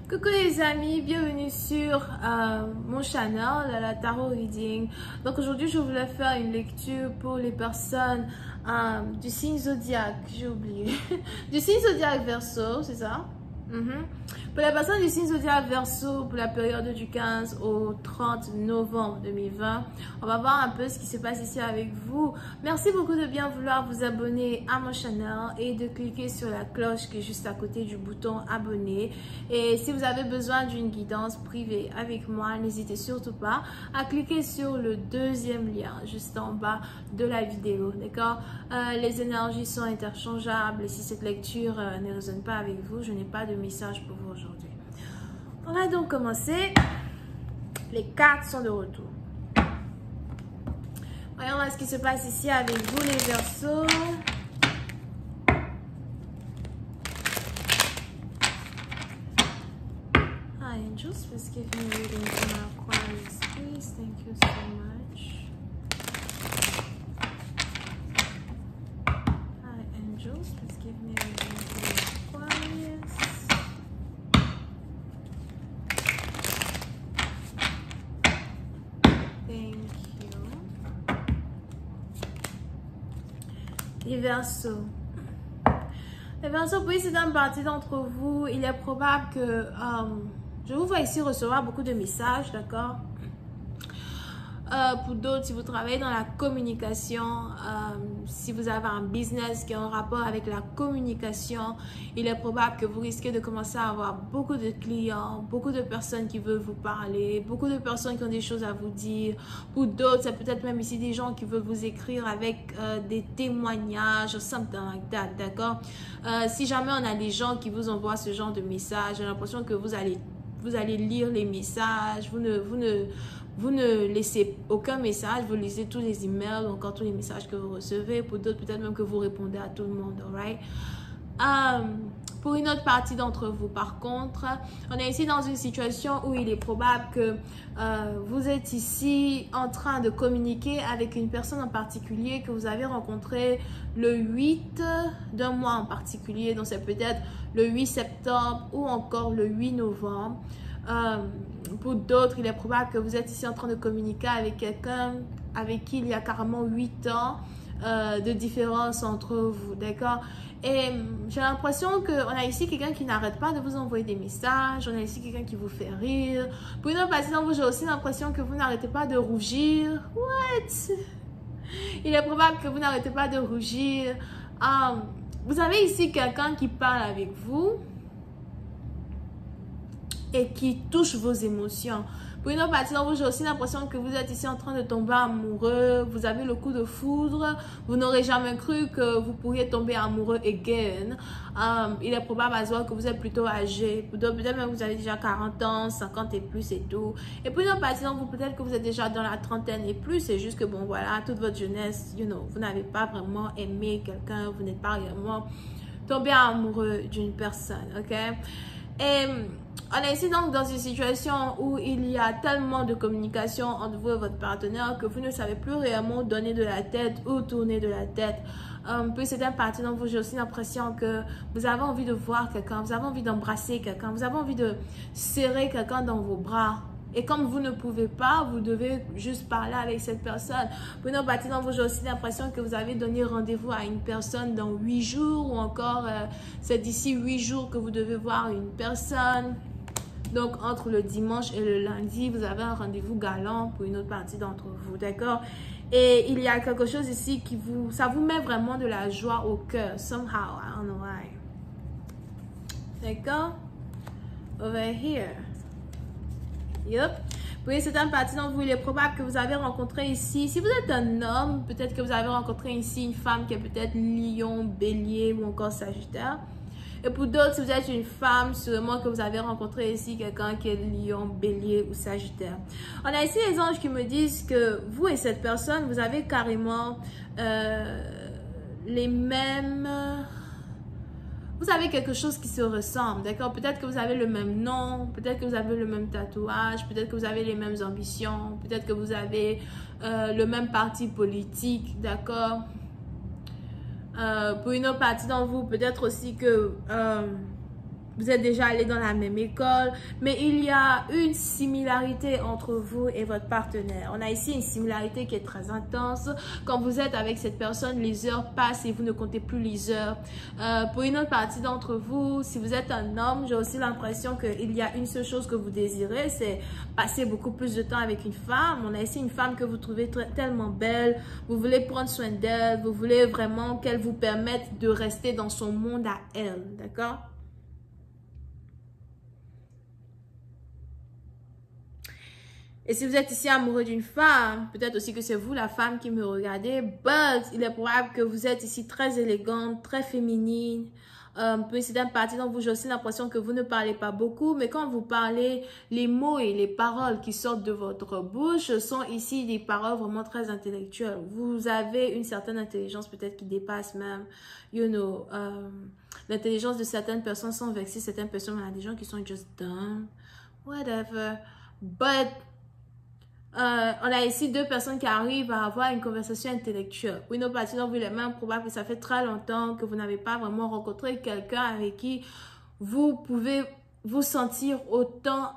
Coucou les amis, bienvenue sur mon channel, la Tarot Reading. Donc aujourd'hui je voulais faire une lecture pour les personnes du signe zodiaque, j'ai oublié, du signe zodiaque Verseau, c'est ça? Pour les personnes du signe zodiaque Verseau, pour la période du 15 au 30 novembre 2020, on va voir un peu ce qui se passe ici avec vous. Merci beaucoup de bien vouloir vous abonner à mon channel et de cliquer sur la cloche qui est juste à côté du bouton abonner. Et si vous avez besoin d'une guidance privée avec moi, n'hésitez surtout pas à cliquer sur le deuxième lien juste en bas de la vidéo, d'accord? Les énergies sont interchangeables et si cette lecture ne résonne pas avec vous, je n'ai pas de message pour vous aujourd'hui. On va donc commencer. Les cartes sont de retour. Voyons ce qui se passe ici avec vous les Verseaux. Hi angels, please give me a reading for my Aquarius, please. Thank you so much. Hi angels, please give me a reading for my Aquarius. Thank you. Les Verseaux. Les Verseaux, oui, c'est une partie d'entre vous. Il est probable que je vous vois ici recevoir beaucoup de messages, d'accord? Pour d'autres, si vous travaillez dans la communication, si vous avez un business qui a un rapport avec la communication, il est probable que vous risquez de commencer à avoir beaucoup de clients, beaucoup de personnes qui veulent vous parler, beaucoup de personnes qui ont des choses à vous dire. Pour d'autres, c'est peut-être même ici des gens qui veulent vous écrire avec des témoignages, something like that, d'accord? Si jamais on a des gens qui vous envoient ce genre de messages, j'ai l'impression que vous allez lire les messages, vous ne laissez aucun message, vous lisez tous les emails, encore tous les messages que vous recevez. Pour d'autres, peut-être même que vous répondez à tout le monde, alright? Pour une autre partie d'entre vous, par contre, on est ici dans une situation où il est probable que vous êtes ici en train de communiquer avec une personne en particulier que vous avez rencontré le 8 d'un mois en particulier. Donc, c'est peut-être le 8 septembre ou encore le 8 novembre. Pour d'autres, il est probable que vous êtes ici en train de communiquer avec quelqu'un avec qui il y a carrément 8 ans de différence entre vous, d'accord? Et j'ai l'impression qu'on a ici quelqu'un qui n'arrête pas de vous envoyer des messages, on a ici quelqu'un qui vous fait rire. Pour une autre partie d'entre vous, j'ai aussi l'impression que vous n'arrêtez pas de rougir. What? Il est probable que vous n'arrêtez pas de rougir. Vous avez ici quelqu'un qui parle avec vous et qui touche vos émotions. Pour une autre partie d'entre vous, j'ai aussi l'impression que vous êtes ici en train de tomber amoureux, vous avez le coup de foudre, vous n'aurez jamais cru que vous pourriez tomber amoureux again. Il est probable à ce que vous êtes plutôt âgé, peut-être même que vous avez déjà 40 ans, 50 et plus et tout. Et pour une autre partie d'entre vous, peut-être que vous êtes déjà dans la trentaine et plus, c'est juste que bon voilà, toute votre jeunesse, vous n'avez pas vraiment aimé quelqu'un, vous n'êtes pas réellement tombé amoureux d'une personne, ok? Et on est ici donc dans une situation où il y a tellement de communication entre vous et votre partenaire que vous ne savez plus réellement donner de la tête ou tourner de la tête. Puis c'est un parti dont j'ai aussi l'impression que vous avez envie de voir quelqu'un, vous avez envie d'embrasser quelqu'un, vous avez envie de serrer quelqu'un dans vos bras. Et comme vous ne pouvez pas, vous devez juste parler avec cette personne. Pour une autre partie d'entre vous, j'ai aussi l'impression que vous avez donné rendez-vous à une personne dans 8 jours ou encore c'est d'ici 8 jours que vous devez voir une personne. Donc, entre le dimanche et le lundi, vous avez un rendez-vous galant pour une autre partie d'entre vous, d'accord? Et il y a quelque chose ici qui ça vous met vraiment de la joie au cœur, somehow, I don't know why. D'accord? Over here. Yup. Oui, c'est un parti d'entre vous. Il est probable que vous avez rencontré ici. Si vous êtes un homme, peut-être que vous avez rencontré ici une femme qui est peut-être lion, bélier ou encore sagittaire. Et pour d'autres, si vous êtes une femme, sûrement que vous avez rencontré ici quelqu'un qui est lion, bélier ou sagittaire. On a ici les anges qui me disent que vous et cette personne, vous avez carrément les mêmes... Vous avez quelque chose qui se ressemble, d'accord? Peut-être que vous avez le même nom, peut-être que vous avez le même tatouage, peut-être que vous avez les mêmes ambitions, peut-être que vous avez le même parti politique, d'accord? Pour une autre partie d'entre vous, peut-être aussi que vous êtes déjà allé dans la même école, mais il y a une similarité entre vous et votre partenaire. On a ici une similarité qui est très intense. Quand vous êtes avec cette personne, les heures passent et vous ne comptez plus les heures. Pour une autre partie d'entre vous, si vous êtes un homme, j'ai aussi l'impression qu'il y a une seule chose que vous désirez, c'est passer beaucoup plus de temps avec une femme. On a ici une femme que vous trouvez tellement belle, vous voulez prendre soin d'elle, vous voulez vraiment qu'elle vous permette de rester dans son monde à elle, d'accord? Et si vous êtes ici amoureux d'une femme, peut-être aussi que c'est vous la femme qui me regardez, but il est probable que vous êtes ici très élégante, très féminine. Pour certaines parties d'entre vous, j'ai aussi l'impression que vous ne parlez pas beaucoup, mais quand vous parlez, les mots et les paroles qui sortent de votre bouche sont ici des paroles vraiment très intellectuelles. Vous avez une certaine intelligence peut-être qui dépasse même, l'intelligence de certaines personnes sans vexer certaines personnes. Il y a des gens qui sont just dumb, whatever, but on a ici deux personnes qui arrivent à avoir une conversation intellectuelle. Oui, nos parties d'envie les mêmes, probable que ça fait très longtemps que vous n'avez pas vraiment rencontré quelqu'un avec qui vous pouvez vous sentir autant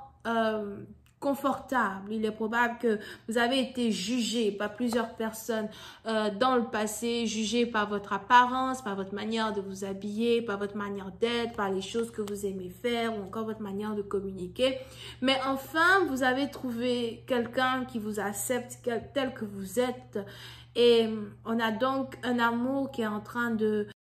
confortable. Il est probable que vous avez été jugé par plusieurs personnes dans le passé, jugé par votre apparence, par votre manière de vous habiller, par votre manière d'être, par les choses que vous aimez faire ou encore votre manière de communiquer. Mais enfin, vous avez trouvé quelqu'un qui vous accepte tel que vous êtes et on a donc un amour qui est en train de